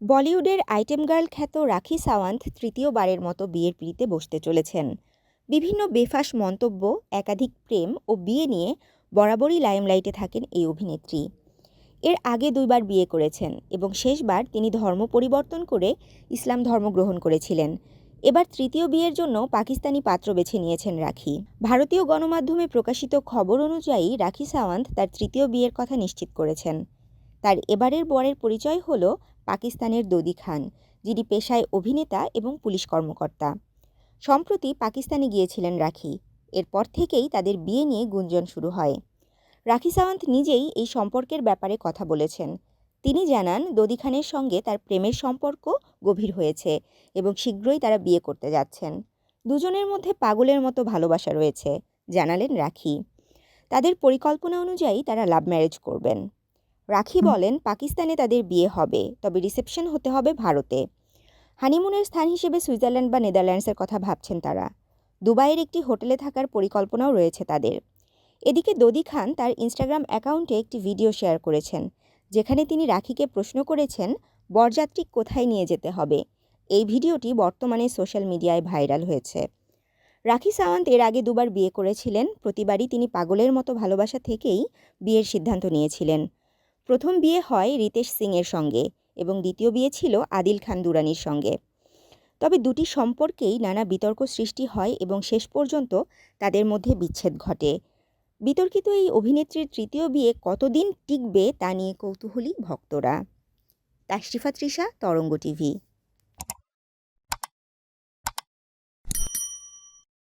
বলিউডের item girl খ্যাত রাখি সাওয়ান্ত তৃতীয়বারের মতো বিয়ের পিঁড়িতে বসতে চলেছেন। বিভিন্ন বেফাঁস মন্তব্য, একাধিক প্রেম ও বিয়ে নিয়ে বরাবরই লাইমলাইটে থাকেন এই অভিনেত্রী। এর আগে দুইবার বিয়ে করেছেন এবং শেষবার তিনি ধর্ম পরিবর্তন করে ইসলাম ধর্ম গ্রহণ করেছিলেন। এবার তৃতীয় বিয়ের জন্য পাকিস্তানি পাত্র বেছে নিয়েছেন রাখি। ভারতীয় গণমাধ্যমে প্রকাশিত খবর অনুযায়ী রাখি সাওয়ান্ত তার তৃতীয় বিয়ের কথা নিশ্চিত করেছেন। তার এবারের বরের পরিচয় হল পাকিস্তানের দোদি খান, যিনি পেশায় অভিনেতা এবং পুলিশ কর্মকর্তা। সম্প্রতি পাকিস্তানে গিয়েছিলেন রাখি। এরপর থেকেই তাদের বিয়ে নিয়ে গুঞ্জন শুরু হয়। রাখি সাওয়ান্ত নিজেই এই সম্পর্কের ব্যাপারে কথা বলেছেন। তিনি জানান, দোদি খানের সঙ্গে তার প্রেমের সম্পর্ক গভীর হয়েছে এবং শীঘ্রই তারা বিয়ে করতে যাচ্ছেন। দুজনের মধ্যে পাগলের মতো ভালোবাসা রয়েছে, জানালেন রাখি। তাদের পরিকল্পনা অনুযায়ী তারা লাভ ম্যারেজ করবেন। রাখি বলেন, পাকিস্তানে তাদের বিয়ে হবে, তবে রিসেপশন হতে হবে ভারতে। হানিমুনের স্থান হিসেবে সুইজারল্যান্ড বা নেদারল্যান্ডসের কথা ভাবছেন তারা। দুবাইয়ের একটি হোটেলে থাকার পরিকল্পনাও রয়েছে তাদের। এদিকে দোদি খান তার ইনস্টাগ্রাম অ্যাকাউন্টে একটি ভিডিও শেয়ার করেছেন, যেখানে তিনি রাখিকে প্রশ্ন করেছেন বরযাত্রী কোথায় নিয়ে যেতে হবে। এই ভিডিওটি বর্তমানে সোশ্যাল মিডিয়ায় ভাইরাল হয়েছে। রাখি সাওয়ান্ত এর আগে দুবার বিয়ে করেছিলেন। প্রতিবারই তিনি পাগলের মতো ভালোবাসা থেকেই বিয়ের সিদ্ধান্ত নিয়েছিলেন। প্রথম বিয়ে হয় রিতেশ সিংয়ের সঙ্গে এবং দ্বিতীয় বিয়ে ছিল আদিল খান দুরানির সঙ্গে। তবে দুটি সম্পর্কেই নানা বিতর্ক সৃষ্টি হয় এবং শেষ পর্যন্ত তাদের মধ্যে বিচ্ছেদ ঘটে। বিতর্কিত এই অভিনেত্রীর তৃতীয় বিয়ে কতদিন টিকবে তা নিয়ে কৌতূহলী ভক্তরা। তাশরিফা তৃষা, তরঙ্গ টিভি।